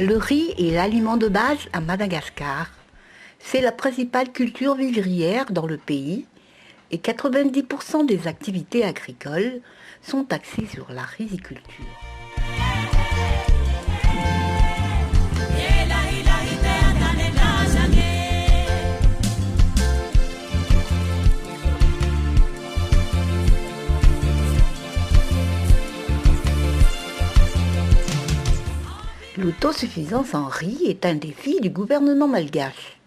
Le riz est l'aliment de base à Madagascar. C'est la principale culture vivrière dans le pays et 90% des activités agricoles sont axées sur la riziculture. L'autosuffisance en riz est un défi du gouvernement malgache.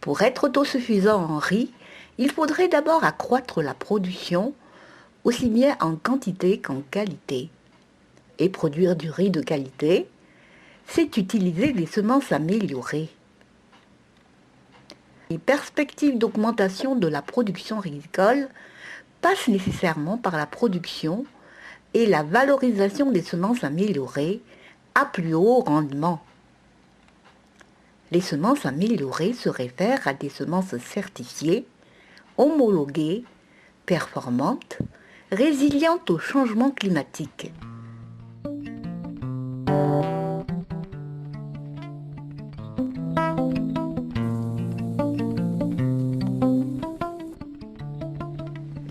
Pour être autosuffisant en riz, il faudrait d'abord accroître la production, aussi bien en quantité qu'en qualité. Et produire du riz de qualité, c'est utiliser des semences améliorées. Les perspectives d'augmentation de la production rizicole passent nécessairement par la production et la valorisation des semences améliorées à plus haut rendement. Les semences améliorées se réfèrent à des semences certifiées, homologuées, performantes, résilientes au changement climatique.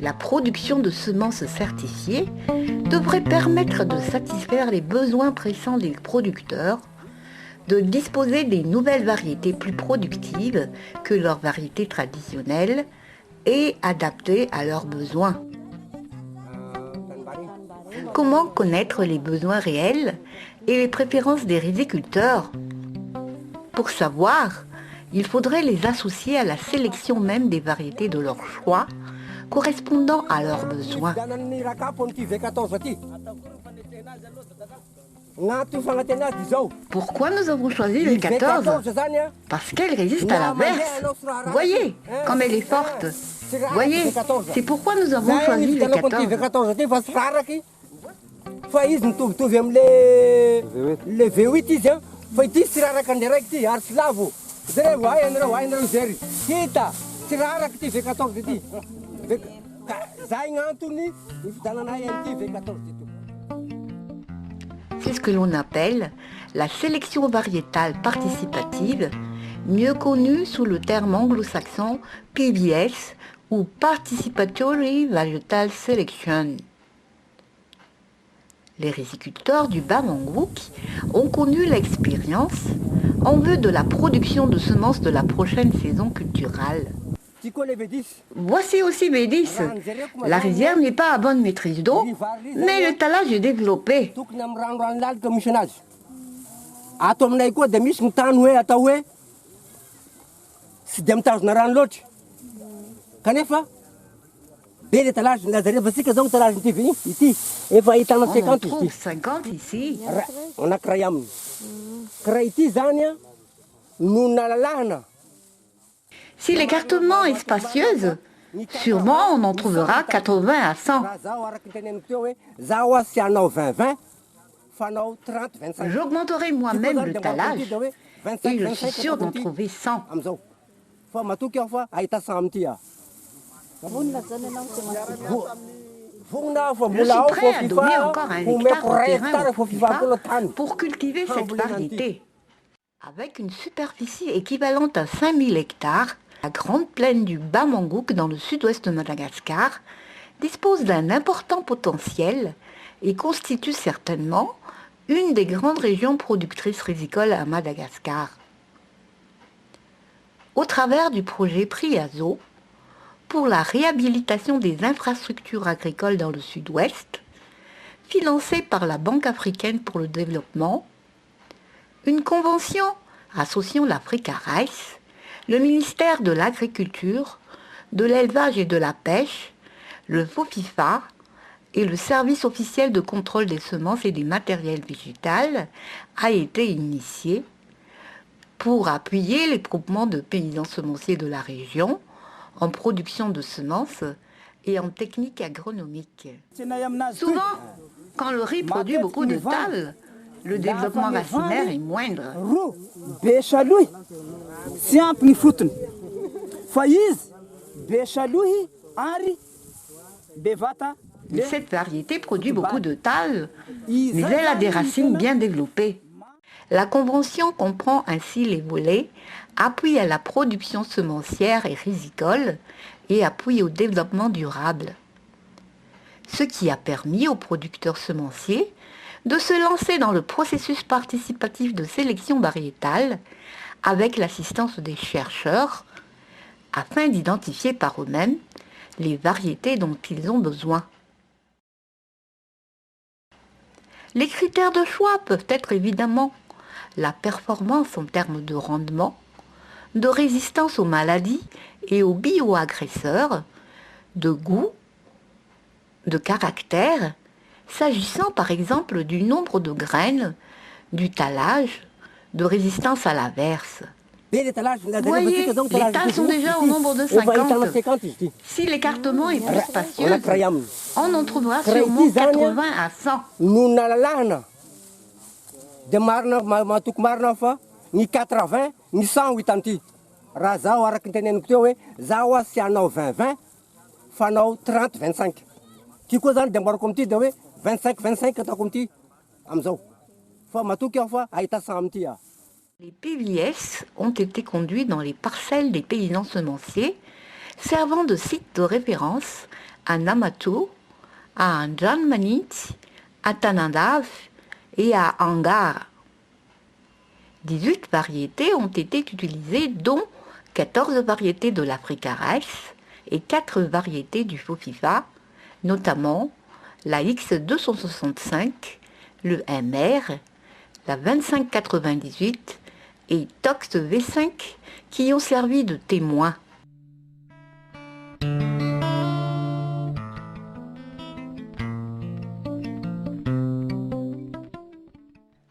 La production de semences certifiées devrait permettre de satisfaire les besoins pressants des producteurs, de disposer des nouvelles variétés plus productives que leurs variétés traditionnelles et adaptées à leurs besoins. Comment connaître les besoins réels et les préférences des riziculteurs? Pour savoir, il faudrait les associer à la sélection même des variétés de leur choix, correspondant à leurs besoins. Pourquoi nous avons choisi le 14? Parce qu'elle résiste à l'averse. Voyez, comme elle est forte. Voyez, c'est pourquoi nous avons choisi le 14. C'est ce que l'on appelle la sélection variétale participative, mieux connue sous le terme anglo-saxon PVS ou Participatory Varietal Selection. Les riziculteurs du Bas-Mangrouk ont connu l'expérience en vue de la production de semences de la prochaine saison culturale. Voici aussi B10. La rizière n'est pas à bonne maîtrise d'eau, mais le talage est développé. On en trouve 50 ici. Si l'écartement est spacieuse, sûrement on en trouvera 80 à 100. J'augmenterai moi-même le talage et je suis sûr d'en trouver 100. Je suis prêt à donner encore un hectare au terrain de Fofifa pour cultiver cette variété. Avec une superficie équivalente à 5000 hectares, la grande plaine du Bas-Mangrouk dans le sud-ouest de Madagascar dispose d'un important potentiel et constitue certainement une des grandes régions productrices rizicoles à Madagascar. Au travers du projet PRIAZO, pour la réhabilitation des infrastructures agricoles dans le sud-ouest, financé par la Banque africaine pour le développement, une convention associant l'Afrique à Rice, le ministère de l'Agriculture, de l'Élevage et de la Pêche, le FOFIFA et le Service officiel de contrôle des semences et des matériels végétaux a été initiée pour appuyer les groupements de paysans semenciers de la région en production de semences et en techniques agronomiques. Souvent, quand le riz produit beaucoup de tall, le développement racinaire est moindre. Cette variété produit beaucoup de tall, mais elle a des racines bien développées. La convention comprend ainsi les volets appui à la production semencière et rizicole et appui au développement durable, ce qui a permis aux producteurs semenciers de se lancer dans le processus participatif de sélection variétale avec l'assistance des chercheurs afin d'identifier par eux-mêmes les variétés dont ils ont besoin. Les critères de choix peuvent être évidemment la performance en termes de rendement, de résistance aux maladies et aux bioagresseurs, de goût, de caractère, s'agissant par exemple du nombre de graines, du talage, de résistance à l'averse. Vous voyez, les tas sont déjà au nombre de 50. Si l'écartement est plus spacieux, on en trouvera sûrement 80 à 100. Ni 80, ni 180. Raha zaho araka ny teneniko teo hoe zaho asianao 20-20 fanao 30-25. Ty koa zany dia ambarako amity dia hoe 25-25 ataoko amity amizao. Fa matoky aho fa ahita 100 amity aho. Les PVS ont été conduits dans les parcelles des paysans semenciers, servant de site de référence à Namato, à Janmanit, à Tanandaf et à Angara. 18 variétés ont été utilisées, dont 14 variétés de l'Africares et 4 variétés du Fofifa, notamment la X265, le MR, la 2598 et Tox V5 qui ont servi de témoins.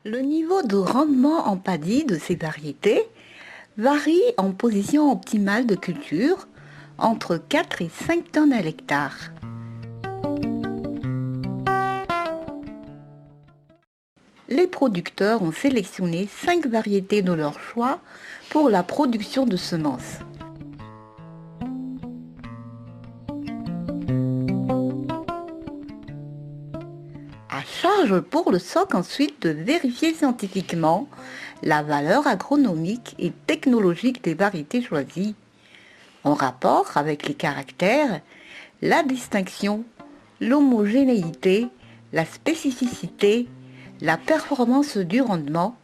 Le niveau de rendement en paddy de ces variétés varie en position optimale de culture entre 4 et 5 tonnes à l'hectare. Les producteurs ont sélectionné 5 variétés de leur choix pour la production de semences. À charge pour le SOC ensuite de vérifier scientifiquement la valeur agronomique et technologique des variétés choisies, en rapport avec les caractères, la distinction, l'homogénéité, la spécificité, la performance du rendement.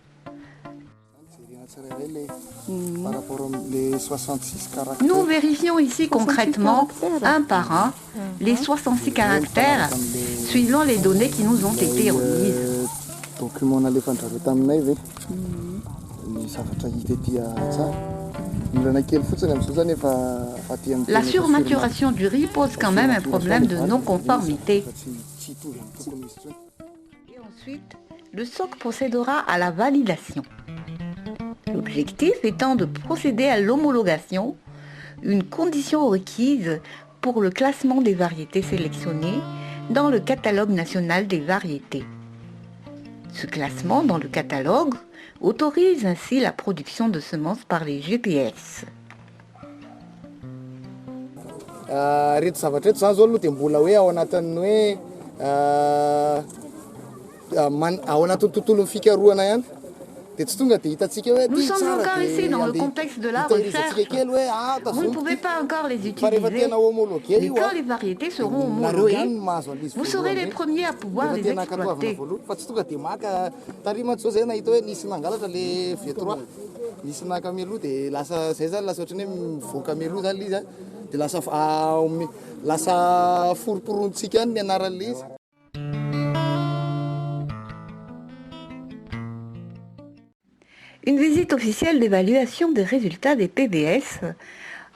Nous vérifions ici concrètement, un par un, les 66 caractères suivant les données qui nous ont été remises. La surmaturation du riz pose quand même un problème de non-conformité. Et ensuite, le SOC procédera à la validation. L'objectif étant de procéder à l'homologation, une condition requise pour le classement des variétés sélectionnées dans le catalogue national des variétés. Ce classement dans le catalogue autorise ainsi la production de semences par les GPS. Reto zavatra reto zany zao aloha dia mbola hoe ao anatin'ny hoe ao anatin'ny tontolon'ny fikarohana ihany. Nous sommes encore ici dans le contexte de la recherche. Vous ne pouvez pas encore les utiliser. Mais quand les variétés seront homologuées, vous serez les premiers à pouvoir les exploiter. Une visite officielle d'évaluation des résultats des PVS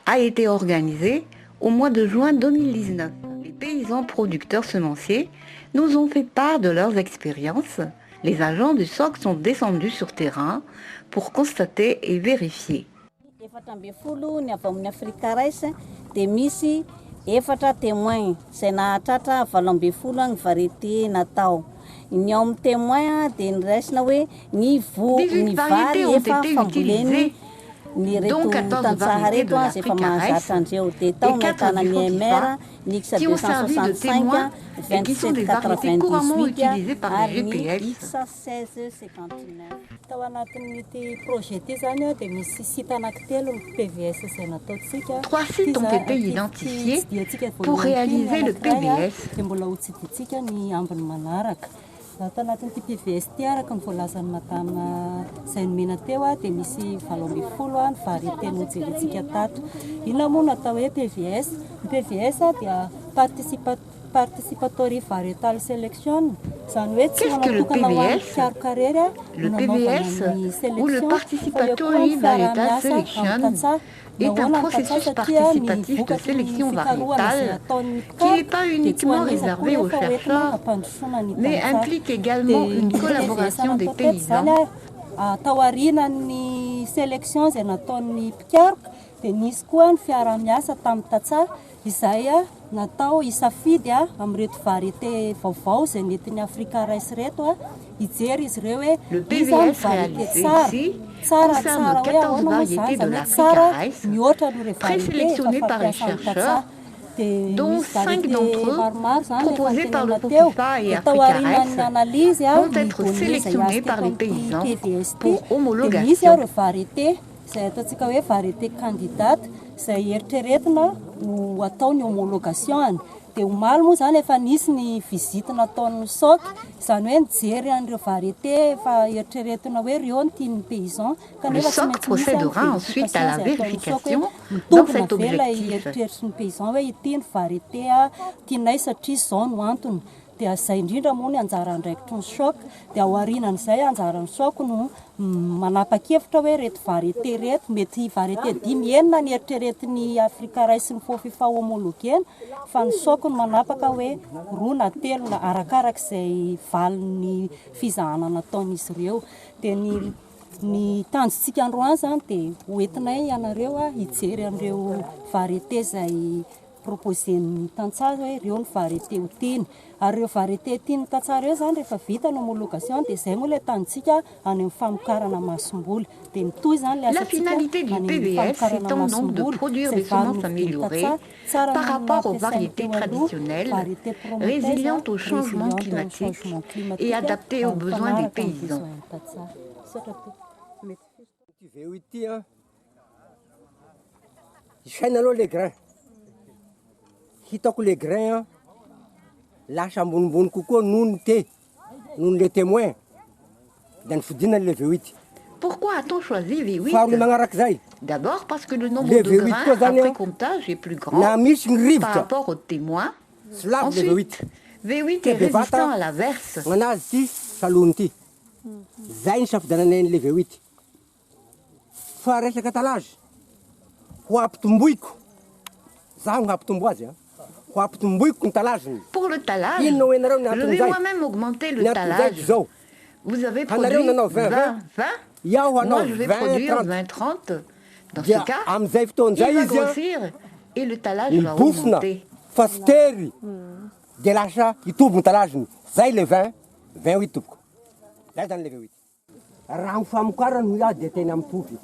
a été organisée au mois de juin 2019. Les paysans producteurs semenciers nous ont fait part de leurs expériences. Les agents du SOC sont descendus sur terrain pour constater et vérifier. Ny ao amin'ny témoin dia niraisina hoe ny variétés ont été utilisées ny reto dont 14 tantsaha variétés de reto a zay efa l'Africa mahazatra rice andreo de et tao 4 nahitana du ny Fotifa, MR Nixa qui ont servi de 265 témoins et qui sont des variétés couramment utilisées par les ary ny GPS. Ixa 1659 tao anatin'ity projet ty zany a dia misy site anankitelo ny PVS izay nataontsika. 3 sites ont été identifiés pour réaliser le PBS. dia mbola ho tsiditsika ny ambiny manaraka. Tao anatin'ity PVS ty araka ny voalazan'ny madama izay nomena teo a dia misy 20 ny variété nojerentsika tato. Inona moa natao hoe PVS? Ny PVS a dia participatory variétal sélection. Qu'est-ce que le PVS? Le PVS, ou le Participatory Varietal Selection, est un processus participatif de sélection variétale qui n'est pas uniquement réservé aux chercheurs, mais implique également une collaboration des paysans. Tao aorianan'ny sélection izay nataon'ny mpikarika dia nisy koa ny fiara-miasa tamin'ny Tatsa izay natao isafidy amin'reto variété vaovao izay nentin'ny Afrika rice reto hijery izy ireo hoe le PVS réalisé ici concerne 14 variétés de l'Africa rice présélectionnées par les chercheurs, dont 5 d'entre eux, proposés par le Fotifa et Africa Rice, vont être sélectionnés par les paysans pour homologation. Izay ataontsika hoe variété candidate izay eritreretina ho ataony homologation. Dia omaly moa zany efa nisy ny visite nataon'ny SOC, izany hoe nijery an'ireo variété efa eritreretina hoe reo ny tian'ny paysan. Le SOC procédera ensuite à la vérification dans cet objectif. Eritreritry ny paysan hoe ity ny variété tianay satria izao no antony. Dia izay indrindra moa ny anjara andraikitry ny SOC. Dia ao aorianan'izay anjaran'ny SOC no manapa-kevitra hoe reto variété reto mety variété 5 ny eritreretin'ny Afrika rice ny Fotifa homologena, fa ny SOC no manapaka hoe 2 na 3 na arakarak'izay valin'ny fizahana nataon'izy ireo. Dia ny tanjontsika androany zany dia hoentinay ianareo hijery an'ireo variété izay proposen'ny tantsaha hoe reo ny variété ho tiany. Ary ireo variété tiany tantsaha reo zany rehefa vita ny homologation dia izay moa ilay tanjontsika any amin'ny famokarana masomboly. Dia mitohy zany La finalité du PVS étant donc de produire des semences améliorées par rapport aux variétés traditionnelles, résilientes au changement climatique et adaptées aux besoins des paysans. Hitako les grains lasa ambonimbony kokoa noho les témoins da nifidina le V8. Pourquoi a-t-on choisi V8? D'abord parce que le nombre de grains après comptage est plus grand par rapport aux témoins. Ensuite, V8 est résistant à la verse. Manazy ty salony ty. Zay ny safidananay le V8. Fa resaka talazy ho ampitomboiko. Zaho no hampitombo azy Pour le talage, je vais moi-même augmenter le talage. Vous avez produit 20-20, moi je vais produire 20-30. Dans ce cas, il va grossir et le talage va augmenter. Fastery de lasa hitombo ny talaziny. Zay le 20-28 tompoko. Zay zany le V8. Raha mifamokarana no iaho dia tena mitovy.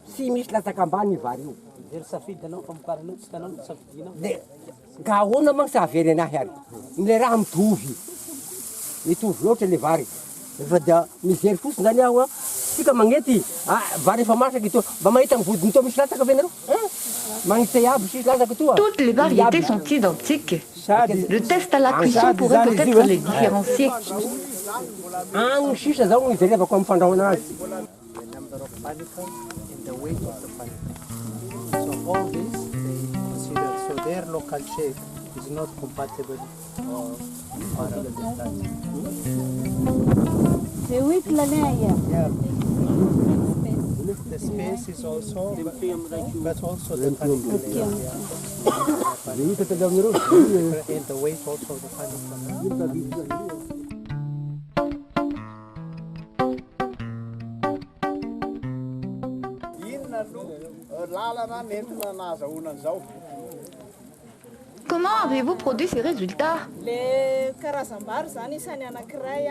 Tsy misy latsaka ambany vary io. Ka ahoana manko tsy havery anahy ary. Le raha mitovy loatra le vary. Efa dia mijery fosiny zany aho tsika magnety vary efa masaky ito. Mba mahita ny vodiny to misy latsaka ve nareo? Magnety aby sisy latsaka ito. Toutes les variétés sont identiques. Le test à la cuisson pourrait peut-être les différencier. Agny sisa zao no ijerevako amin'ny fandrahoana azy. The weight of the panicum. So all this they consider, so their local shape is not compatible or yeah. The space is also, but also the panicum. And the weight also of the panicum. Comment avez-vous produit ces résultats? Le karazam-bary zany isany anankiray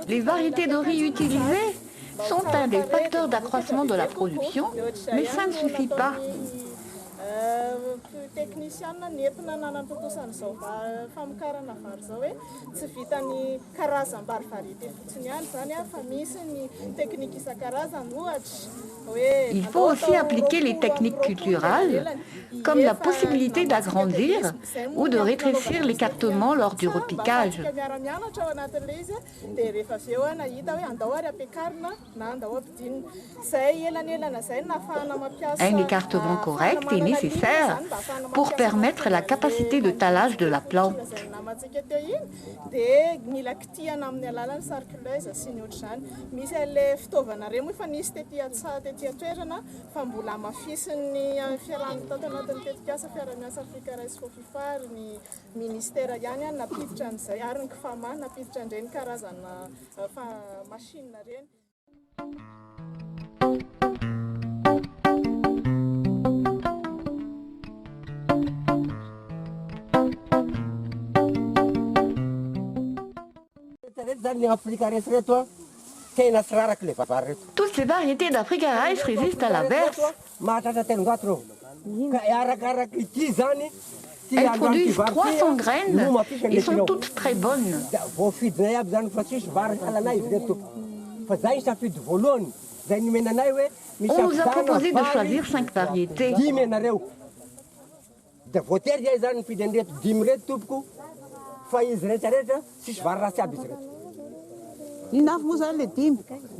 Les variétés de riz utilisées sont un des facteurs d'accroissement de la production, mais ça ne suffit pas. Technicien nentina nanam-potosan zao famokarana vary zao hoe tsy vitany karazam-bary variété fotsiny ihany zany fa misy ny technique isan-karazany ohatra. Il faut aussi appliquer les techniques culturales, comme la possibilité d'agrandir ou de rétrécir l'écartement lors du repiquage. Un écartement correct est nécessaire pour permettre la capacité de talage de la plante. Toutes ces variétés d'Africa Rice résistent à la verse. Elles produisent 300 graines et sont toutes très bonnes. On nous a proposé de choisir 5 variétés.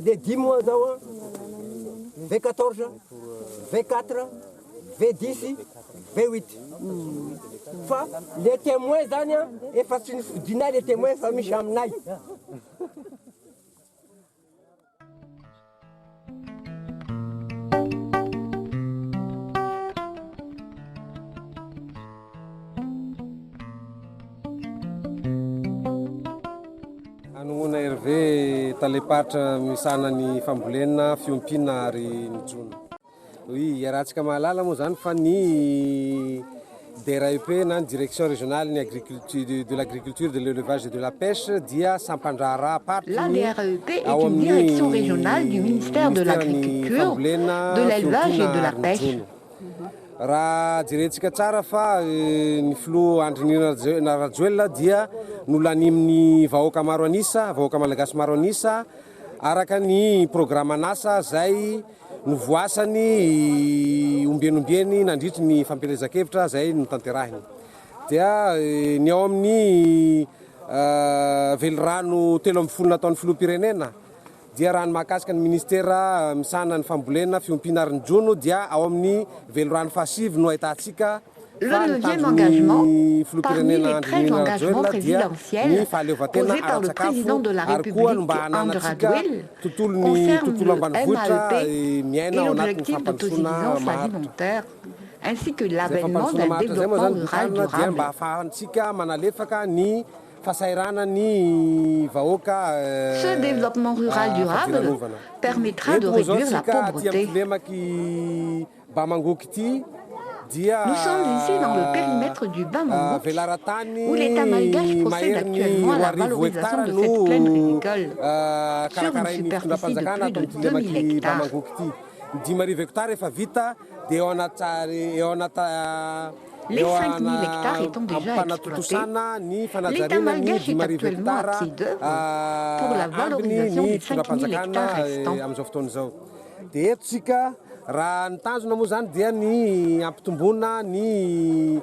Les 10 mois, V14, V4, V10, V8. Les témoins, les témoins, famille Chamnaï. Anongona Hervé talepatra misana ny fambolena fiompina ary ny jona. Oui, iarahantsika mahalala moa zany fa ny DRAEP na ny direction régionale de l'agriculture, de l'élevage et de la pêche dia sampandrara party. La DRAEP est une direction régionale du ministère de l'agriculture, de l'élevage et de la pêche. Raha jerentsika tsara fa ny filoha Andrinina Rajoelina dia nolaniminy vahoaka maro anisa, vahoaka malagasy maro anisa araka ny programme anasa zay novoasany ombieny nandritry ny fampelezakevitra zay notanterahiny. Dia ny ao amin'ny velorano 3 nataon'ny filoham-pirenena dia raha ny mahakasika ny ministera misana ny fambolena fiompina ary ny jono dia ao amin'ny velorano fahasivy no ahitantsika. Le 9e engagement, parmi les 13 engagements présidentiels posés par le président de la République, André Rajoel, concerne le MAEP et l'objectif d'autosuffisance alimentaire, ainsi que l'avènement d'un développement rural durable. Ce développement rural durable permettra de réduire la pauvreté. Nous sommes ici dans le périmètre du Bamangou, où l'État malgache procède actuellement à la valorisation de cette plaine riticole sur une superficie de plus de 2000 hectares. Les 5000 hectares étant déjà exploités, l'État malgache est actuellement à pied d'œuvre pour la valorisation des 5000 hectares restants. Raha ny tanjona moa zany dia ny ampitombona ny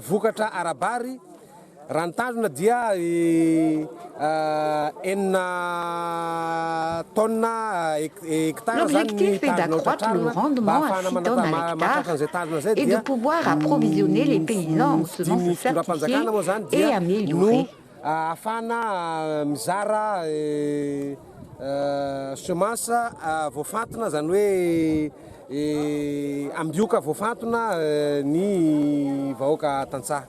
vokatra arabary. Raha ny tanjona dia 9 tonnes hectares. L'objectif est d'accroître le rendement à 6 tonnes à l'hectare et de pouvoir approvisionner les paysans en semences certifiées et améliorées. Afana mizara semence voafantona zany hoe ambioka voafantona ny vahoaka tantsaha.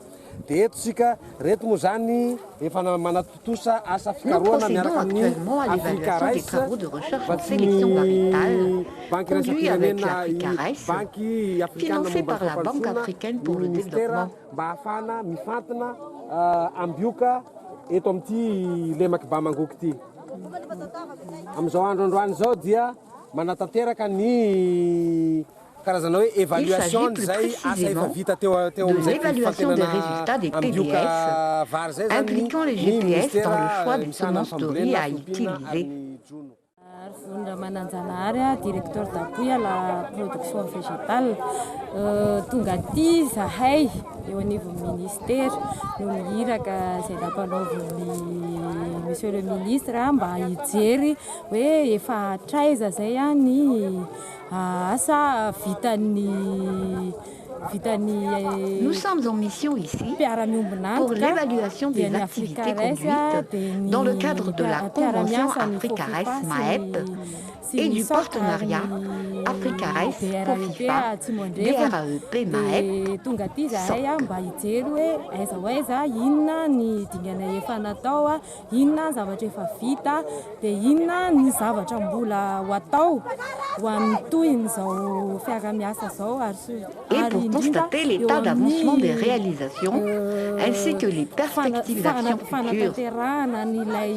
dia etsika reto moa zany efa manatotosa asa Nous fikaroana procédons miaraka amin'ny actuellement à Africa l'évaluation des Rice travaux de recherche fa en tsy sélection variétale banky conduits avec raisam-pirenena l'Africa Rice, banky africaine financée par la Banque africaine pour le développement. mba ahafahana mifantana ambioka eto amin'ity lemaky Bamangoky ity. Amin'izao androandroany zao dia manatanteraka ny karazana hoe évaluation plus zay asa efa précisément vita teo de amin'izay l'évaluation des résultats des ambioka vary zay zany impliquant les ny GPS ministère dans le choix des misahana semences de riz fambolena, à fiompiana utiliser. ary ny drono. Arifondra Mananjanary, directeur d'appui à la production végétale. Tonga aty zahay eo anivon'ny ministère no mihiraka izay nampanaoviny monsieur le ministre mba hijery hoe efa hatraiza zay ny asa vitany Nous sommes en mission ici pour l'évaluation des activités conduites dans le cadre de la Convention Africa Rice MAEP et du partenariat Africa Rice FOFIFA DRAEP MAEP. Tonga aty zahay mba hijery hoe aiza ho aiza inona ny dingana efa natao, inona ny zavatra efa vita dia inona ny zavatra mbola ho atao ho amin'ny tohin'izao fiaramiasa zao et pour constater l'état d'avancement des réalisations ainsi que les perspectives d'action futures. Fanatanterahana n'ilay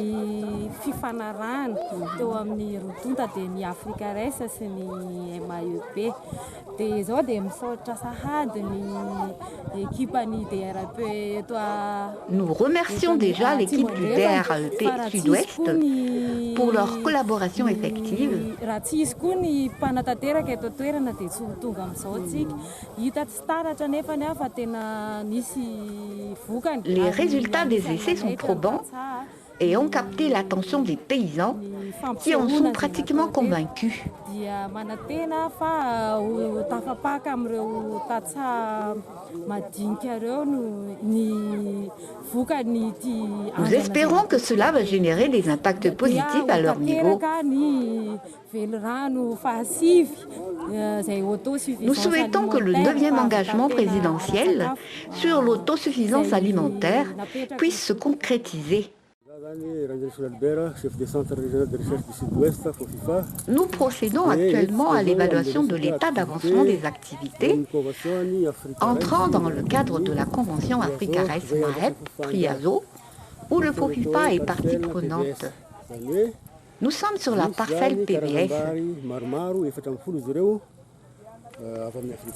fifanarahana teo amin'ny rodonta dia ny Africa Rice sy ny MAEP. Dia izao dia misaotra sahady ny équipe-ny DRAEP eto Nous remercions déjà l'équipe du DRAEP Sud-Ouest pour leur collaboration effective. Raha tsy izy koa ny mpanatanteraka eto toerana dia tsy ho tonga amin'izao tsika. Hita tsy taratra nefa ny fa tena nisy vokany. Les résultats des essais sont probants et ont capté l'attention des paysans qui en sont pratiquement convaincus. Dia manatena fa tafapaka amin'ireo tatsa madinika ireo ny vokany ity. Nous espérons que cela va générer des impacts positifs à leur niveau. Nous souhaitons que le 9e engagement présidentiel sur l'autosuffisance alimentaire puisse se concrétiser. Nous procédons actuellement à l'évaluation de l'état d'avancement des activités entrant dans le cadre de la Convention Africa Rice MAEP, PRIAZO, où le FOFIFA est partie prenante. Nous sommes sur la parcelle PBS.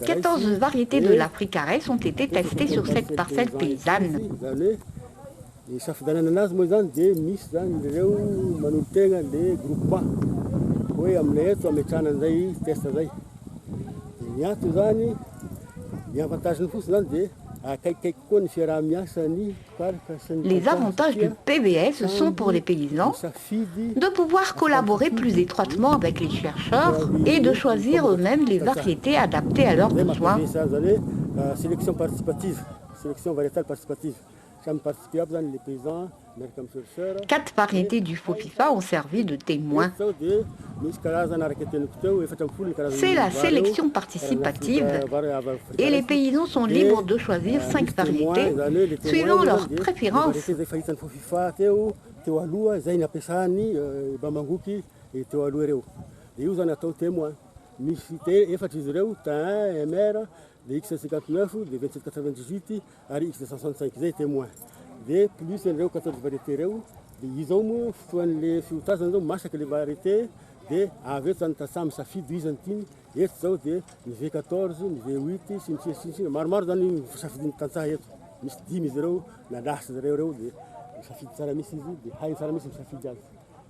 14 variétés de l'Africa Rice ont été testées sur cette parcelle paysanne. Isafidanana anazy moa zany dia misy zany ireo manolotegna le groupement hoe aminay eto ametrahana an'izay test zay. Ny antony zany ny avantageny fotsiny zany dia akaikikaiky koa ny fiaraha-miasan'ny parka sy ny Les avantages du PBS sont pour les paysans de pouvoir collaborer plus étroitement avec les chercheurs et de choisir eux-mêmes les variétés adaptées à leurs besoins. Sélection participative, sélection variétale participative. 4 variétés du FOFIFA ont servi de témoins. C'est la sélection participative et les paysans sont libres de choisir 5 variétés suivant leurs préférences. De X59, de 2798, ary X265 zay témoin. De plus ireo 14 variétés ireo, de izao moa fotoan'le fiotazana zao masaka le variété, de avy eto zany tasamy safidy izany tiny, eto zao de ny V14, ny V8, sy ny siny maromaro zany safidiny tantsaha eto. Misy 10 izy ireo, nalasa zareo reo de safidy tsara misy izy, de hainy tsara misy misafidy azy.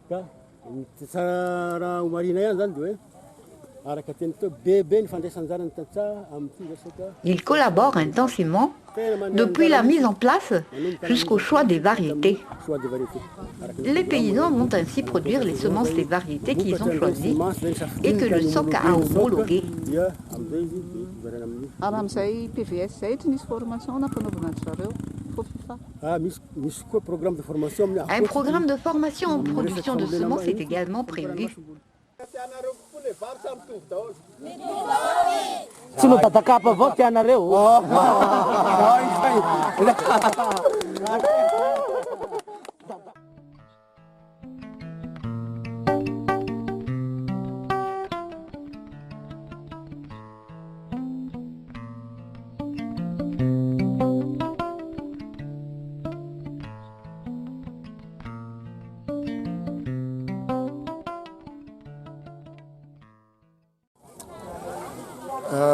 Ka ny tsara omarina ihany zany de hoe Ils collaborent intensément depuis la mise en place jusqu'au choix des variétés. Les paysans vont ainsi produire les semences des variétés qu'ils ont choisies et que le SOC a homologuées. Un programme de formation en production de semences est également prévu. Tsy nodadakapa avao tianareo.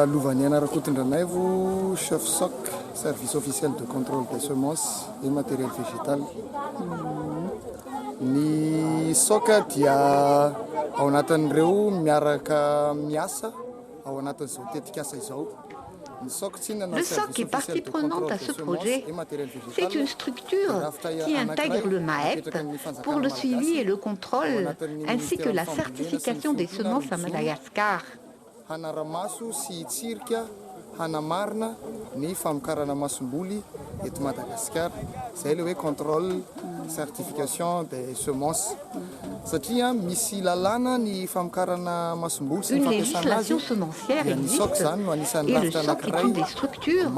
Louvaniana Rakotondranaivo, chef SOC, service officiel de contrôle des semences et matériel végétal. Ny SOC dia ao anatin'ireo miaraka miasa ao anatin'izao tetika asa izao. Le SOC est partie prenante à ce projet. C'est une structure qui intègre le MAEP pour le suivi et le contrôle, ainsi que la certification des semences à Madagascar. Hanaramaso sy tsirika hanamarina ny famokarana masomboly eto Madagascar. Zay le hoe contrôle certification des semences. Satria misy lalàna ny famokarana masomboly sy Une législation semencière existe et le SOC est une des structures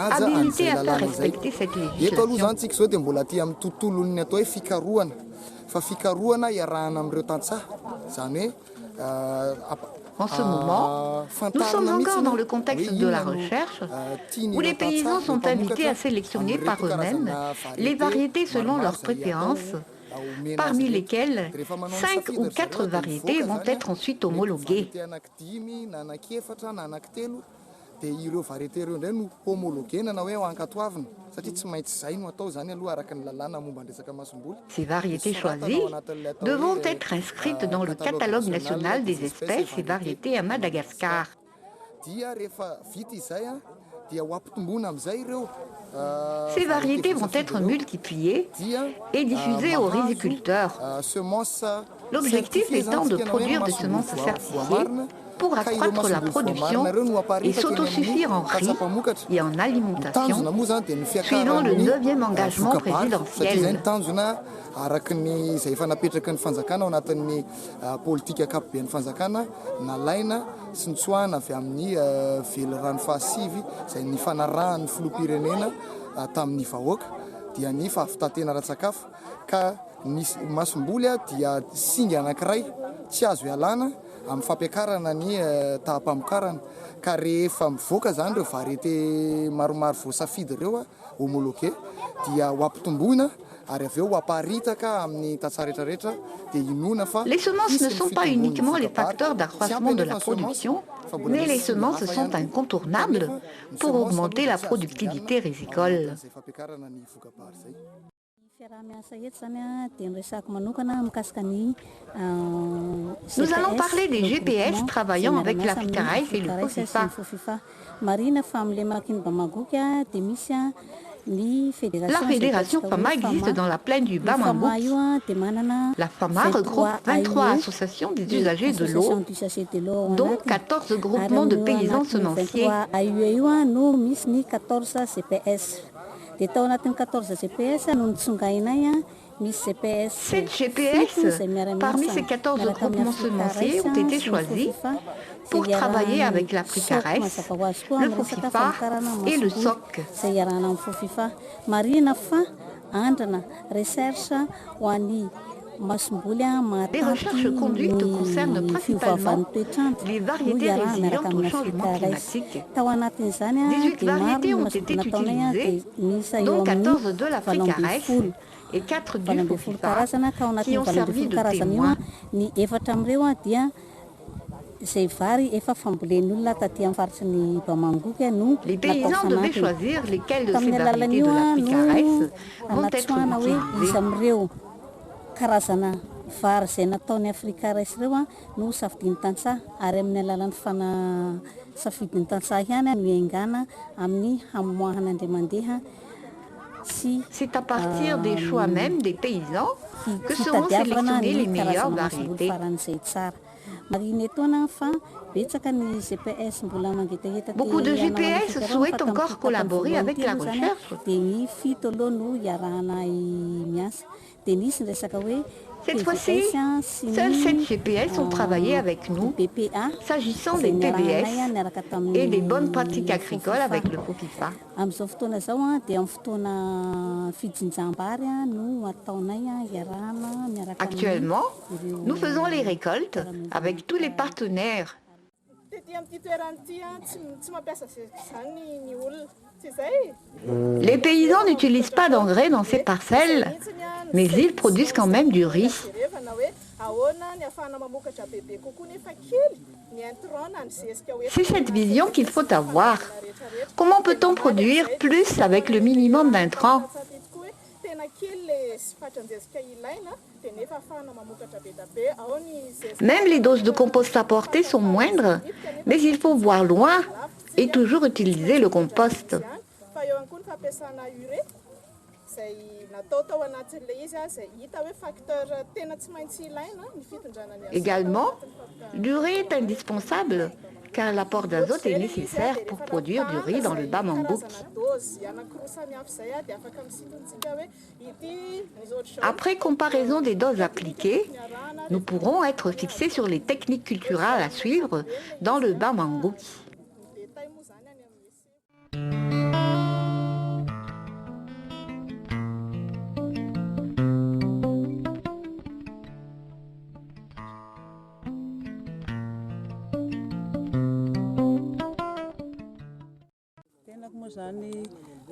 habilitées à faire respecter cette eto aloha législation. zany tsika zao dia mbola ty amin'ny tontolony atao hoe fikarohana fa fikarohana iarahana amin'ireo tantsaha zany hoe En ce moment, nous sommes encore dans le contexte de la recherche, où les paysans sont invités à sélectionner par eux-mêmes les variétés selon leurs préférences, parmi lesquelles 5 ou 4 variétés vont être ensuite homologuées. dia ireo variété ireo indray no homologuena na hoe ho ankatoavina satria tsy maintsy zay no atao zany aloha araka ny lalàna momba ny resaka masomboly. Ces variétés choisies devront être inscrites dans le catalogue national des espèces et variétés à Madagascar. Dia rehefa vita izay dia ho ampitombona amin'izay ireo Ces variétés vont être multipliées et diffusées aux riziculteurs. L'objectif étant de produire des semences certifiées pour accroître la production et s'autosuffire en riz et en alimentation, suivant le 9e engagement présidentiel. Araka ny izay efa napetraky ny fanjakana ao anatin'ny politika akapobean'ny fanjakana nalaina sy nitsoahana avy amin'ny velorano fahasivy izay ny fanarahan'ny filoham-pirenena tamin'ny vahoaka dia ny fahavitatena ara-tsakafo ka ny masomboly dia singa anankiray tsy azo ialana amin'ny fampiakarana ny taham-pamokarana ka rehefa mivoaka zany ireo variété maromaro voasafidy ireo homologué dia ho ampitomboina. Les semences ne sont pas uniquement les facteurs d'accroissement de la production, mais les semences sont incontournables pour augmenter la productivité rizicole. Nous allons parler des GPS travaillant avec l'Africa Rice et le FOFIFA. La fédération FAMA existe dans la plaine du Bamambou. La FAMA regroupe 23 associations des usagers de l'eau, dont 14 groupements de paysans semenciers. Sept GPS parmi ces 14 groupements semenciers ont été choisis pour travailler avec l'Africa Rice, le FOFIFA et le SOC. Les recherches conduites concernent principalement les variétés résilientes au changement climatique. 18 variétés ont été utilisées, dont 14 de l'Africa Rice et 4 du FOFIFA, qui ont servi de témoins. Les paysans devaient choisir lesquelles de ces variétés de l'Africa Rice vont être utilisées. Vary izay nataony Afrika Rice ireo no safidin'ny tantsaha ary amin'ny alalan'ny safidin'ny tantsaha ihany no engana amin'ny hamoahana indray mandeha. C'est à partir des choix même des paysans que seront sélectionnées les meilleures variétés. Beaucoup de GPS souhaitent encore collaborer avec la recherche. Cette fois-ci, seuls 7 GPS ont travaillé avec nous s'agissant des PBS et des bonnes pratiques agricoles avec le FOPIFA. Actuellement, nous faisons les récoltes avec tous les partenaires. Les paysans n'utilisent pas d'engrais dans ces parcelles, mais ils produisent quand même du riz. C'est cette vision qu'il faut avoir. Comment peut-on produire plus avec le minimum d'intrants? Même les doses de compost apportées sont moindres, mais il faut voir loin et toujours utiliser le compost. Également, l'urée est indispensable car l'apport d'azote est nécessaire pour produire du riz dans le Bamangouki. Après comparaison des doses appliquées, nous pourrons être fixés sur les techniques culturales à suivre dans le Bamangouki.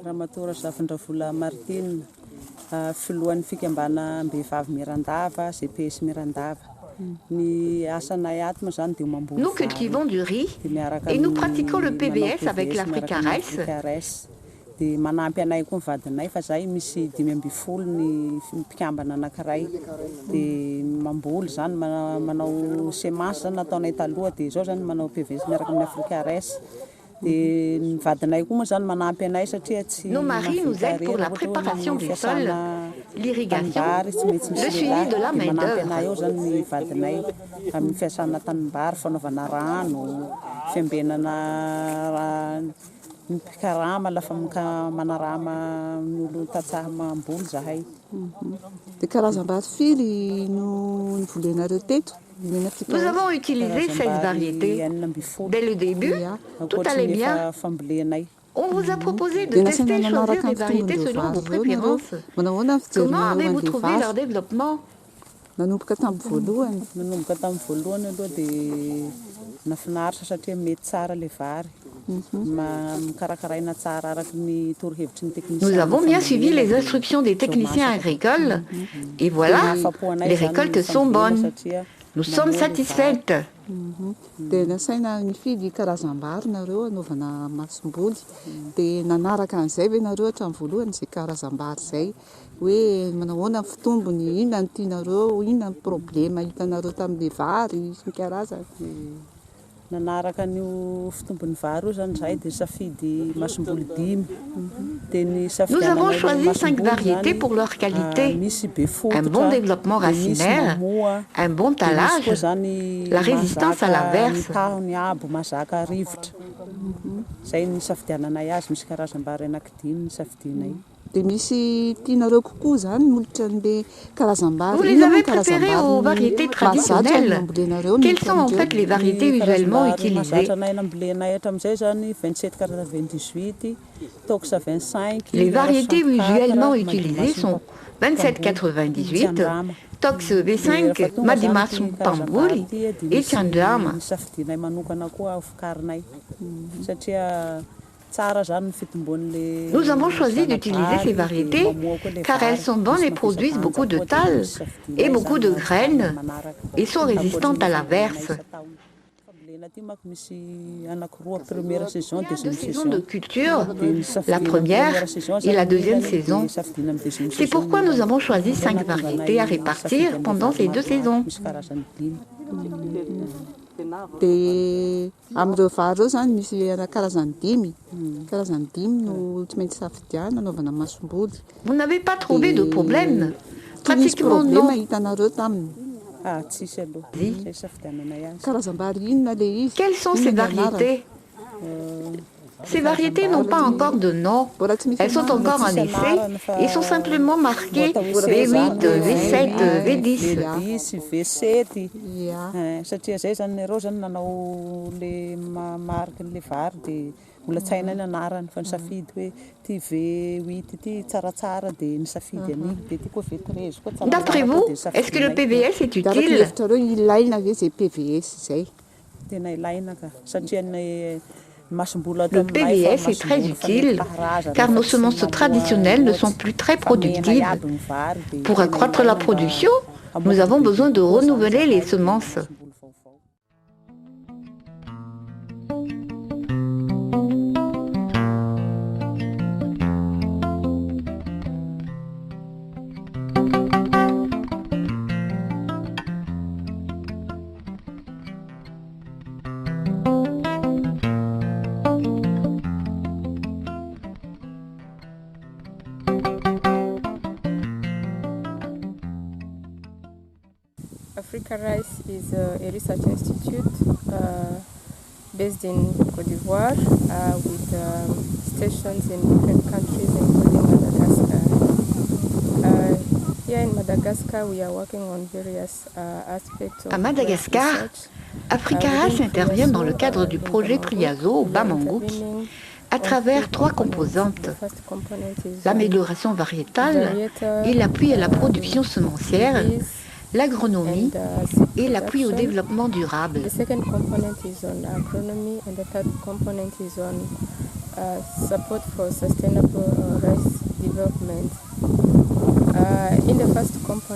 Ramatora Zafindravola Martine, filohan'ny fikambana mbehivavy Mirandava, GPS Mirandava. Nous cultivons du riz et nous pratiquons le PBS avec l'Africaresse. Dia manampy anay koa vadinay fa zahay misy 5 ny mpikambana anankiray dia mamboly zany manao semence zany nataonay taloha dia zao zany manao PVS miaraka amin'ny Africaresse. Nos maris nous aident pour la préparation du sol, l'irrigation, le suivi de la main-d'œuvre. Nous avons utilisé 16 variétés. Dès le début, tout allait bien. On vous a proposé de tester et choisir des variétés selon vos préférences. Comment avez-vous trouvé leur développement? Nous avons bien suivi les instructions des techniciens agricoles et voilà, les récoltes sont bonnes. Nous sommes satisfaites. Dia nasaina nifidy karazam-bary nareo anaovana masomboly dia nanaraka an'izay ve nareo hatramin'ny voalohany izay karazam-bary izay hoe manahoana ny fitombony, inona ny tianareo, inona ny problema hitanareo tamin'ilay vary sy ny karazany. Nanaraka ny fitombony vary io zany zahay dia safidy masomboly 5. Nous avons choisi 5 variétés pour leur qualité. Un bon développement racinaire, un bon talage, la résistance à la verse. Dia misy tianareo kokoa zany molitra an'ilay karazam-bary. Vous les avez préférés aux variétés traditionnelles. Quelles sont en fait les variétés usuellement utilisées? Les variétés usuellement utilisées sont 2798, Tox V5, Madimasum Pambouli et Chandama. Nous avons choisi d'utiliser ces variétés car elles sont bonnes et produisent beaucoup de talles et beaucoup de graines et sont résistantes à la verse. Il y a 2 saisons de culture, la première et la deuxième saison. C'est pourquoi nous avons choisi 5 variétés à répartir pendant ces 2 saisons. Dia amin'ireo vary ireo zany misy karazany 5 no tsy maintsy safidiana anaovana masomboly. Vous n'avez pas trouvé de problème? Pratiquement non. Hitanareo taminy. Quelles sont ces variétés? Ces variétés n'ont pas encore de nom. Elles sont encore en essai et sont simplement marquées V8, V7, V10. V7 satria zay zany nareo zany nanao le marque le vary dia mbola tsy haina ny anarany fa nisafidy hoe ty V8 ty tsaratsara dia nisafidy an'iny dia ty koa V13 koa tsara. D'après vous, est-ce que le PVS est utile? Tena ilaina ka satria ny Le PVS est très utile car nos semences traditionnelles ne sont plus très productives. Pour accroître la production, nous avons besoin de renouveler les semences. Africa Rice is a research institute based in Côte d'Ivoire with stations in different countries including Madagascar. Here in Madagascar we are working on various aspects of À Madagascar, Africa Rice intervient dans le cadre du projet Priazo au Bamangouki à travers 3 composantes: l'amélioration variétale et l'appui à la production semencière, l'agronomie et l'appui au développement durable. The second component is on agronomy and the third component is on support for sustainable rice development.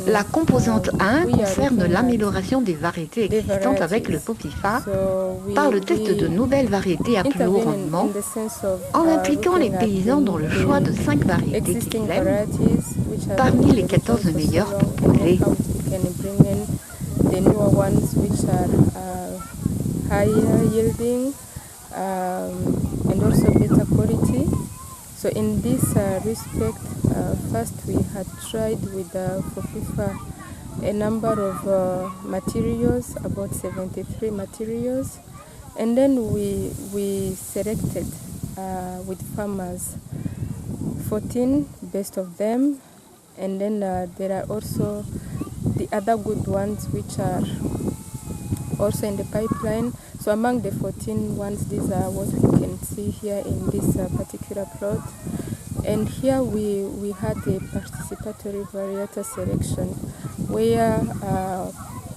La composante 1 concerne l'amélioration des variétés existantes avec le FOPIFA par le test de nouvelles variétés à plus haut rendement en impliquant les paysans dans le choix de 5 variétés qu'ils aiment parmi les 14 meilleures proposées. The newer ones which are higher yielding and also better quality. So in this respect, first we had tried with FOPIFA a number of materials, about 73 materials, and then we selected with farmers 14 best of them, and then there are also the other good ones which are also in the pipeline. So among the 14 ones, these are what we can see here in this particular plot. And here we had a participatory varietal selection where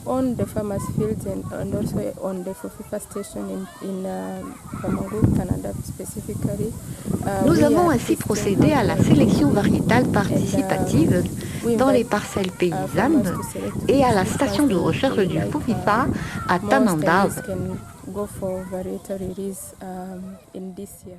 on the farmers' fields and also on the FOPIFA station in Bamangouki, Canada specifically. Nous avons ainsi procédé à la sélection variétale participative dans les parcelles paysannes et à la station de recherche du FOPIFA à Tanandav. Go for varietal release in this year.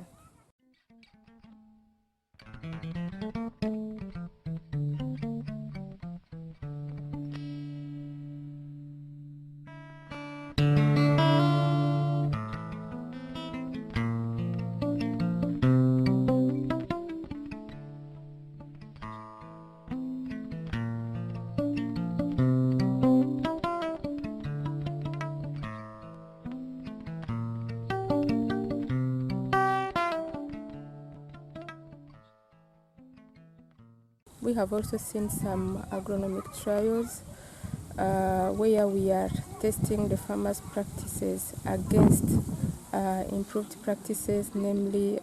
We have also seen some agronomic trials where we are testing the farmers' practices against improved practices, namely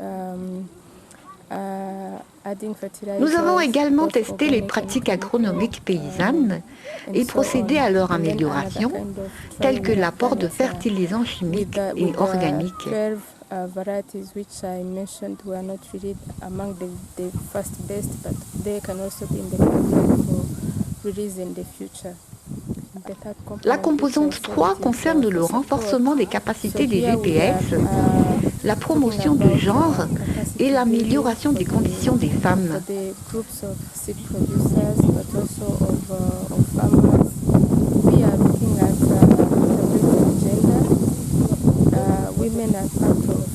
adding fertilizers. Nous avons également testé les pratiques agronomiques paysannes et procédé à leur amélioration, telles que l'apport de fertilisants chimiques et organiques. Varieties which I mentioned were not really among the first best, but they can also be in the pipeline for release in the future. La composante 3 concerne le renforcement des capacités des GPS, la promotion du genre et l'amélioration des conditions des femmes. The groups of seed producers, but also of farmers, we are looking at gender. Women are part of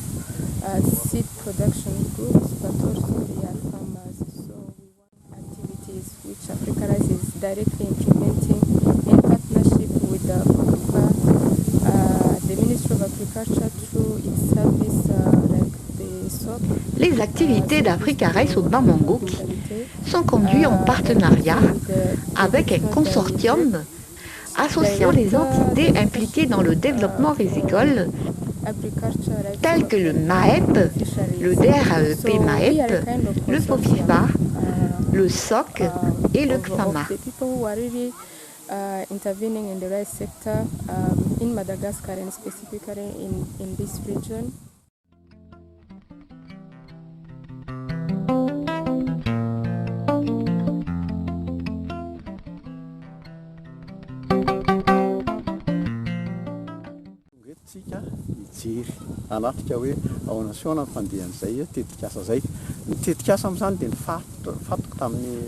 seed production groups, but also they are farmers. So we want activities which Africa Rice is directly implementing in partnership with the FOPIFA, the Ministry of Agriculture through its service like the Les activités d'Africa Rice au Bamangouki sont conduites en partenariat avec un consortium associant les entités impliquées dans le développement rizicole, tels que le MAEP, le DRAEP MAEP, le FOFIFA, le SOC et le CFAMA. Intervening in the rice sector in Madagascar and specifically in this region.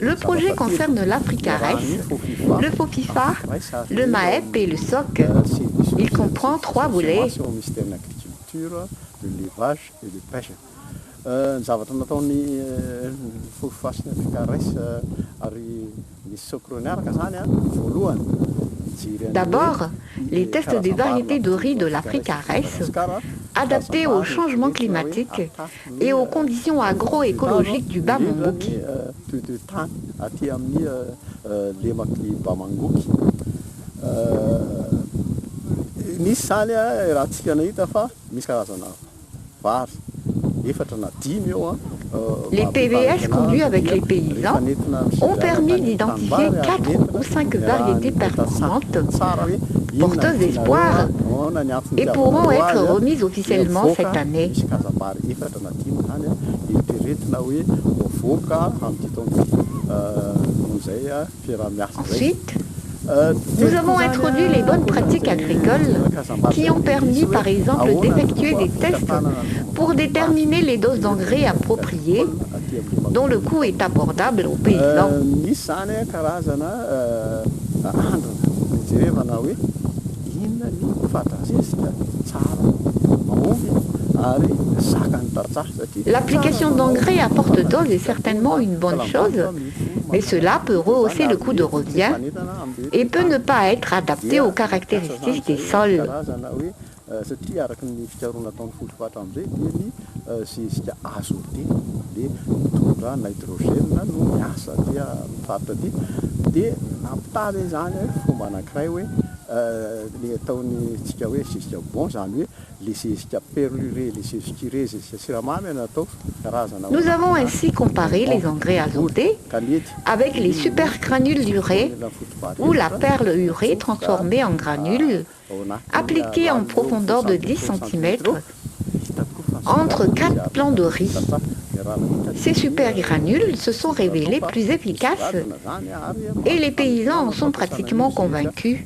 Le projet concerne l'Africa Rice, le FOFIFA, le MAEP et le SOC. Il comprend 3 volets. D'abord, les tests des variétés de riz de l'Africa Rice, adaptés au changement climatique et aux conditions agroécologiques du Bamangouki. Les PVS conduits avec les paysans ont permis d'identifier 4 ou 5 variétés performantes, porteuses d'espoir, et pourront être remises officiellement cette année. Ensuite, nous avons introduit les bonnes pratiques agricoles qui ont permis par exemple d'effectuer des tests pour déterminer les doses d'engrais appropriées dont le coût est abordable aux paysans. L'application d'engrais à forte dose est certainement une bonne chose, mais cela peut rehausser le coût de revient et peut ne pas être adapté aux caractéristiques des sols. Nous avons ainsi comparé les engrais azotés avec les supergranules d'urée ou la perle urée transformée en granules appliquée en profondeur de 10 cm entre 4 plants de riz. Ces supergranules se sont révélés plus efficaces et les paysans en sont pratiquement convaincus.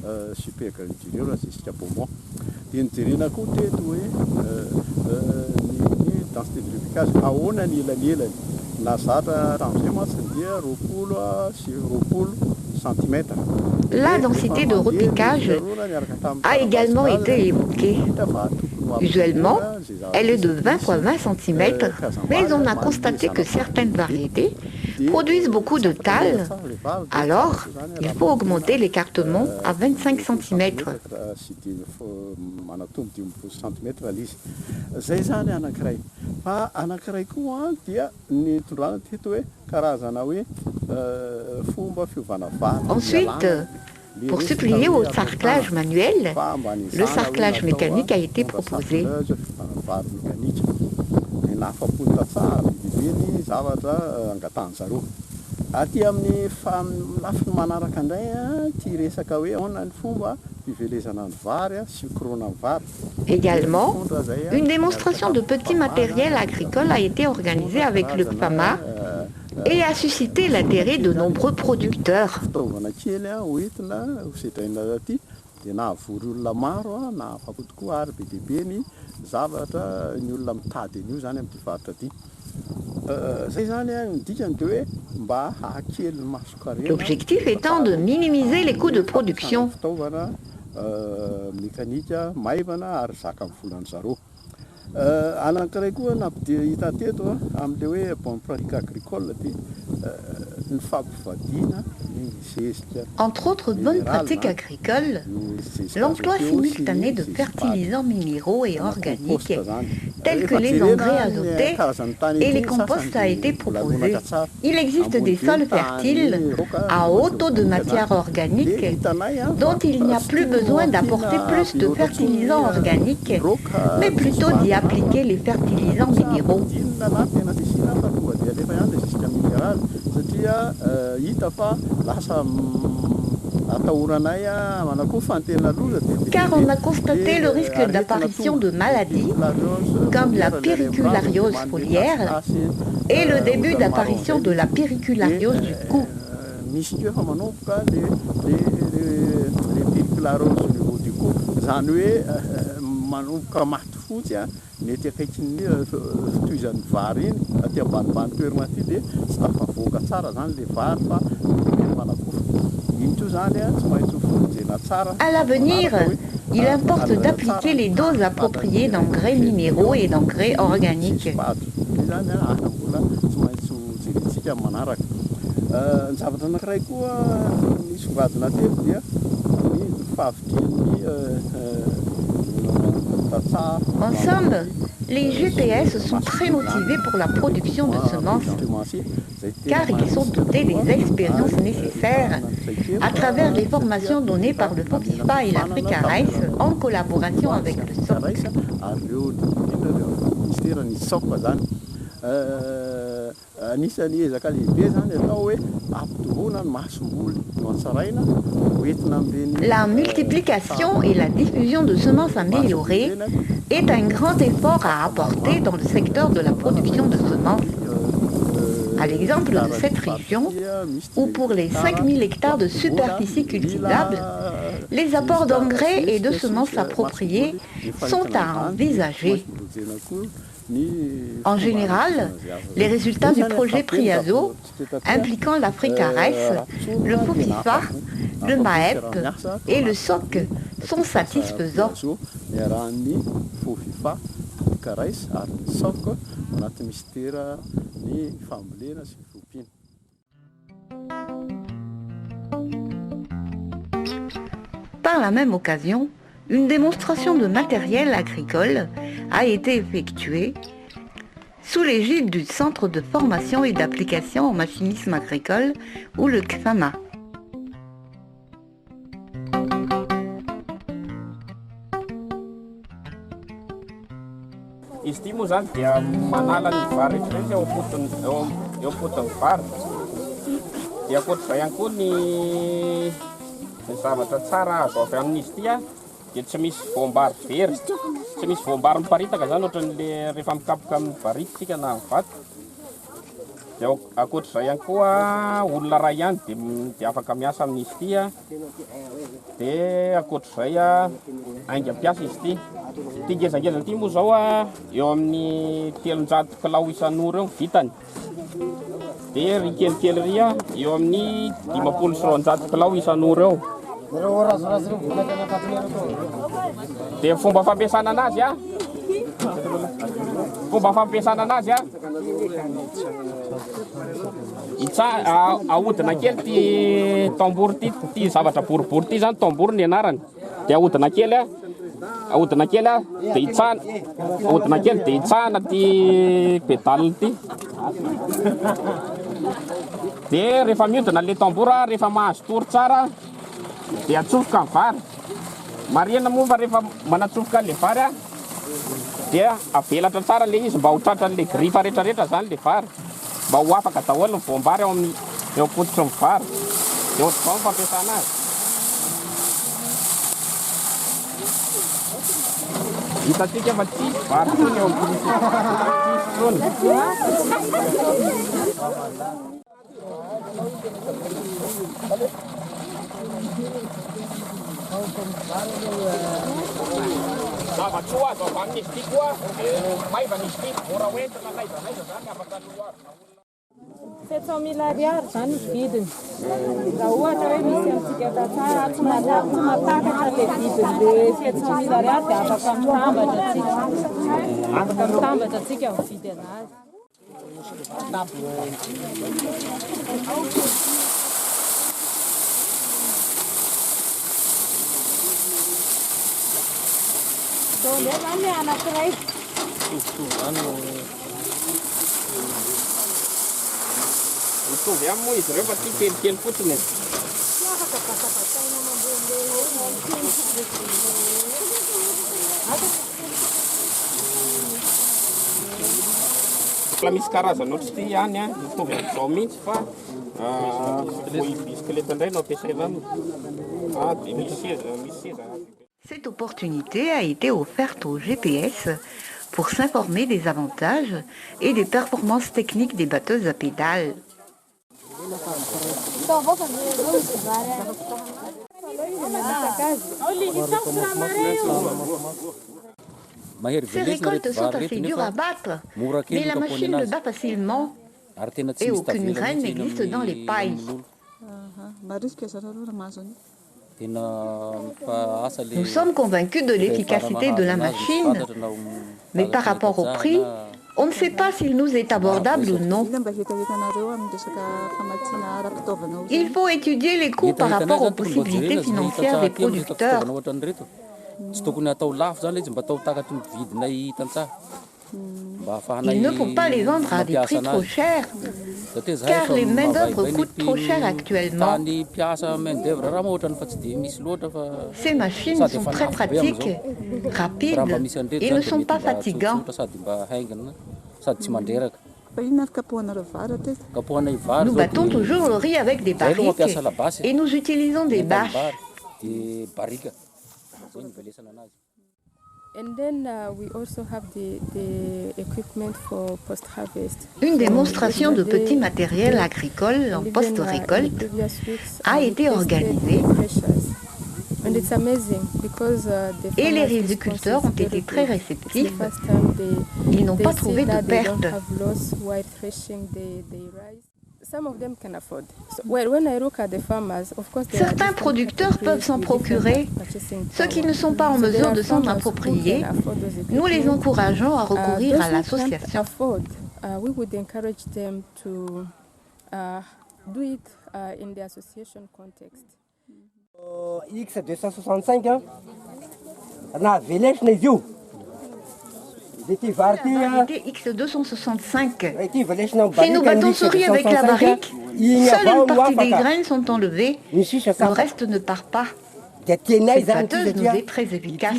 La densité de repiquage a également été évoquée. Usuellement, elle est de 20 x 20 cm, mais on a constaté que certaines variétés produisent beaucoup de tâle, alors il faut augmenter l'écartement à 25 cm. Ensuite, pour suppléer au sarclage manuel, le sarclage mécanique a été proposé. Également, une démonstration de petits matériels agricoles a été organisée avec le CFAMA et a suscité l'intérêt de nombreux producteurs. L'objectif étant de minimiser les coûts de production. anankiray koa nampidia hita teto amin'le hoe bonne pratique agricole ty ny fampivadiana ny zezika. Entre autres bonnes pratiques agricoles, l'emploi simultané de fertilisants minéraux et organiques, tels que les engrais azotés et les composts a été proposé. Il existe des sols fertiles à haut taux de matière organique dont il n'y a plus besoin d'apporter plus de fertilisants organiques, mais plutôt d'y appliquer les fertilisants minéraux. Car on a constaté le risque d'apparition de maladies comme la périculariose foliaire et le début d'apparition de la périculariose du cou. Manomboka maty fotsy mety akaikin'ny fitoizan'ny vary iny aty ambanimbany toerana aty dia tsy tafavoaka tsara zany le vary fa manakofa iny to zany tsy maintsy foronjena tsara. À l'avenir, il importe d'appliquer les doses appropriées d'engrais minéraux et d'engrais organiques. Zany mbola tsy maintsy jerentsika manaraka. Ny zavatra anankiray koa nisy vadina telo dia ny fahavitrian'ny En somme, les GPS sont très motivés pour la production de semences, car ils sont dotés des expériences nécessaires à travers les formations données par le FOPIFA et l'Africa Rice en collaboration avec le SOC. Anisany ezaka lehibe zany atao hoe ampitovoana ny masomboly no antsaraina hoentina amin'ireny. La multiplication et la diffusion de semences améliorées est un grand effort à apporter dans le secteur de la production de semences. À l'exemple de cette région, où pour les 5000 hectares de superficie cultivable, les apports d'engrais et de semences appropriées sont à envisager. En général, les résultats du projet PRIAZO, impliquant l'Africa Rice, le FOPIFA, le MAEP et le SOC, sont satisfaisants. Par la même occasion, une démonstration de matériel agricole a été effectuée sous l'égide du Centre de formation et d'application au machinisme agricole ou le CFAMA. Izy ity moa zany dia manala ny vary rehetrarehetra eo am-potin'ny vary. Dia ankoatr'izay ihany koa ny zavatra tsara azo avy amin'izy ity dia tsy misy voambary very, tsy misy voambary miparitaka zany ohatran'le rehefa mikapoka amin'ny varitsika na amin'ny vato. Dia ankoatr'izay ihany koa olona ray ihany dia afaka miasa amin'izy ity dia ankoatr'izay ainga ampiasa izy ity. Ity ngezangezana ity moa zao eo amin'ny 300 kilao isan'ora eo vitany. Dia ry kelikely ry eo amin'ny 500 kilao isan'ora eo. Dia fomba fampiasana anazy fomba fampiasana anazy ahodina kely ty tambour ty zavatra boribory ty zany tambour ny anarany. Dia ahodina kely dia itsahana, ahodina kely dia itsahana ty pédale ty. Dia rehefa mihodina le tambour rehefa mahazo tory tsara dia atsofoka ny vary. Marina moa fa rehefa manatsofoka le vary dia avelatra tsara le izy mba ho tratran'le grifa rehetrarehetra zany le vary, mba ho afaka daholo ny voambary eo am-pototry ny vary. Dia ohatr'izao ny fampiasana azy. Hitantsika fa tsy vary tsony eo Zava-tsoa azo avy amin'izy ity koa, maivana izy ity, mora hoentina naizanaiza zany afaka loha. 700 000 ariary zany vidiny. Raha ohatra hoe misy Mitovy aminy moa izy ireo fa ty kelikely fotsiny. La misy karazana ohatry ty ihany a, mitovy amin'izao mihitsy fa bisikileta indray no ampiasaina aminy. Dia misy seza. Cette opportunité a été offerte au GPS pour s'informer des avantages et des performances techniques des batteuses à pédales. Ces récoltes sont assez dures à battre, mais la machine le bat facilement et aucune graine n'existe dans les pailles. Nous sommes convaincus de l'efficacité de la machine, mais par rapport au prix, on ne sait pas s'il nous est abordable ou non. Il faut étudier les coûts par rapport aux possibilités financières des producteurs. Il ne faut pas les vendre à des prix trop chers, car les main-d'œuvre coûtent trop cher actuellement. Ces machines sont très pratiques, rapides et ne sont pas fatigants. Nous battons toujours le riz avec des barriques et nous utilisons des bâches. And then we also have the equipment for post-harvest. Une démonstration de petits matériels agricoles en post-récolte a été organisée et les riziculteurs ont été très réceptifs. Ils n'ont pas trouvé de perte. Certains producteurs peuvent s'en procurer. Ceux qui ne sont pas en mesure de s'en approprier, nous les encourageons à recourir à l'association. X265, na village na izy io. La variété X265. Si nous battons ce riz avec la barrique, seule une partie des graines sont enlevées, le reste ne part pas. Cette batteuse nous est très efficace.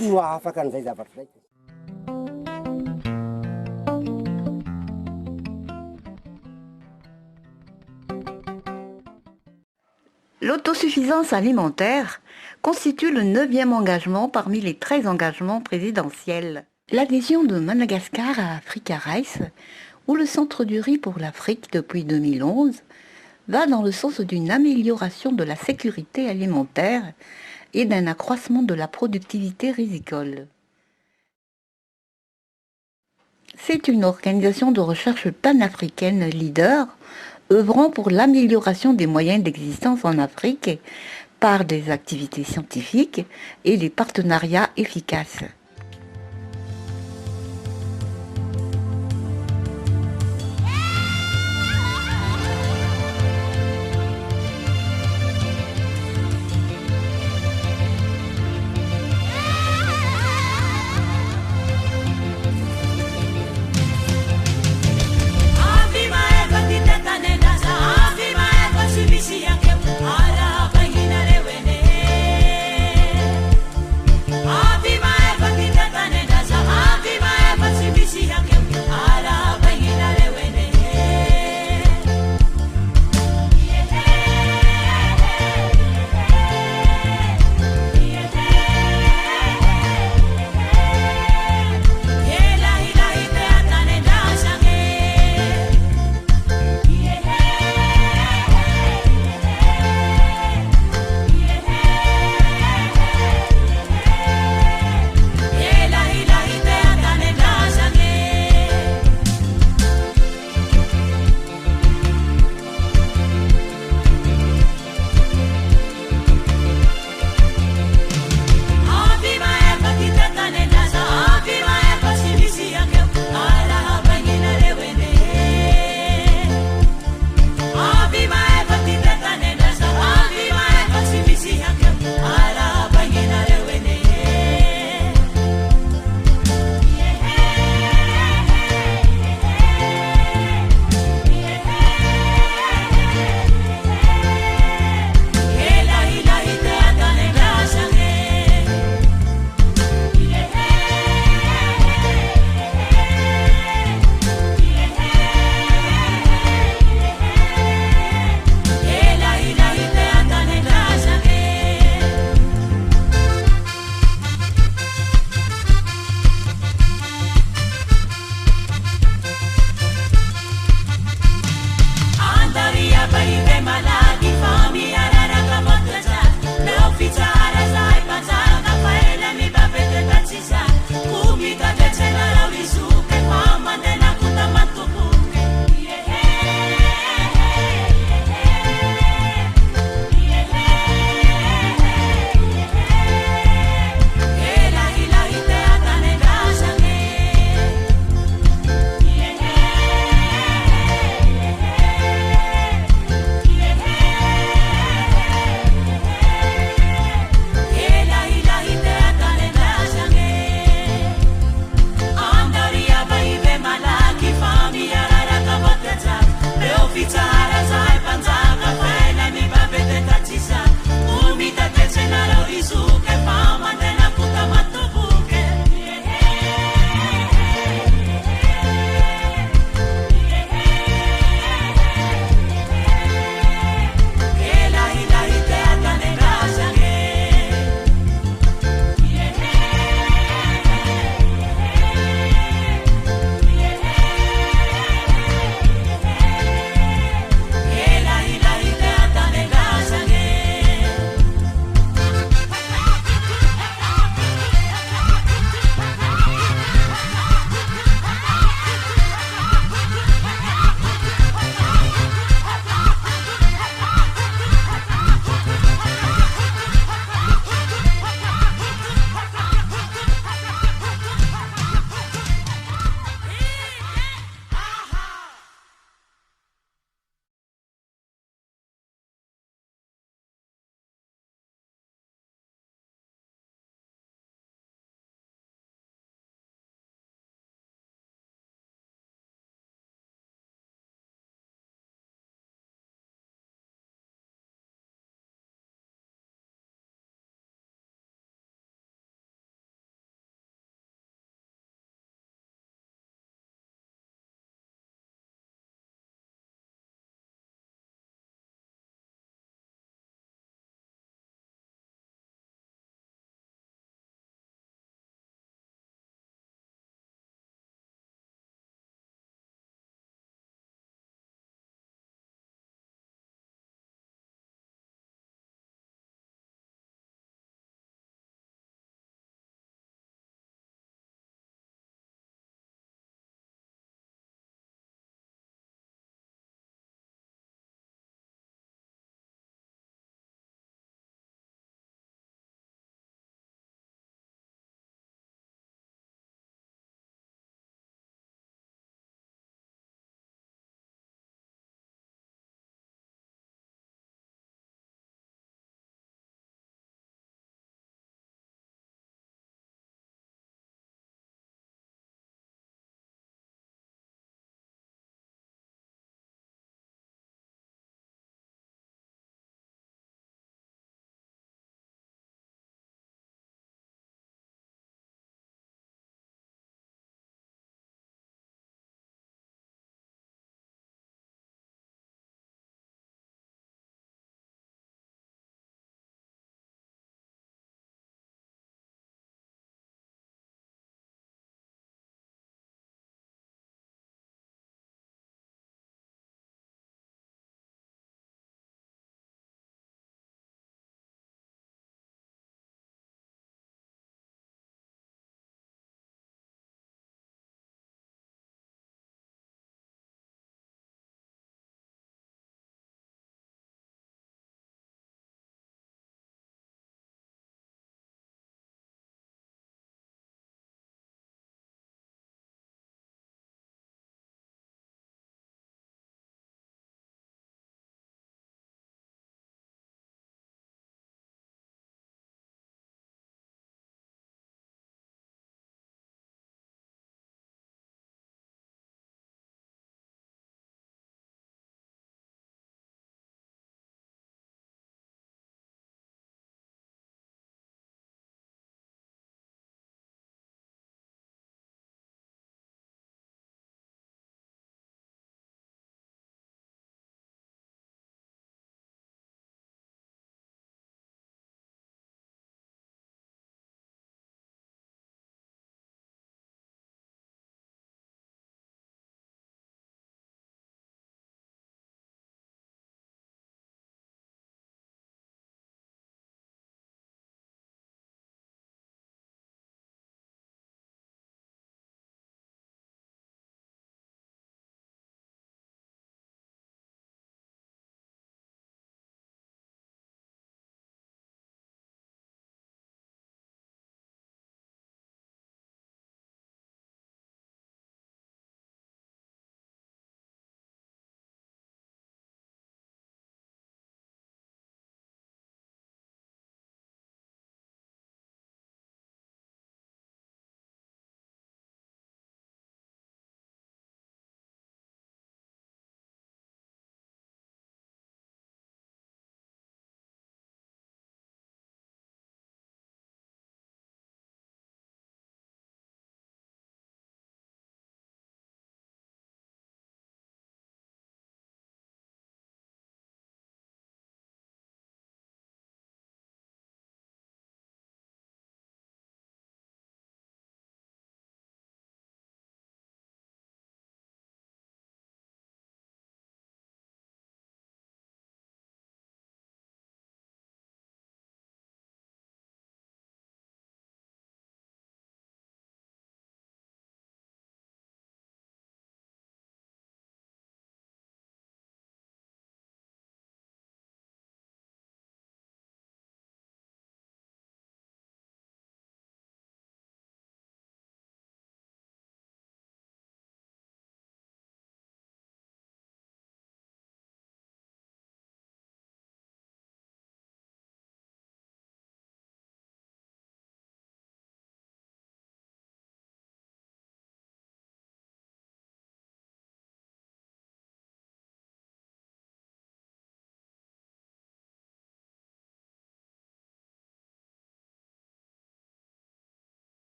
L'autosuffisance alimentaire constitue le 9e engagement parmi les 13 engagements présidentiels. L'adhésion de Madagascar à Africa Rice, ou le Centre du riz pour l'Afrique depuis 2011, va dans le sens d'une amélioration de la sécurité alimentaire et d'un accroissement de la productivité rizicole. C'est une organisation de recherche panafricaine leader, œuvrant pour l'amélioration des moyens d'existence en Afrique par des activités scientifiques et des partenariats efficaces.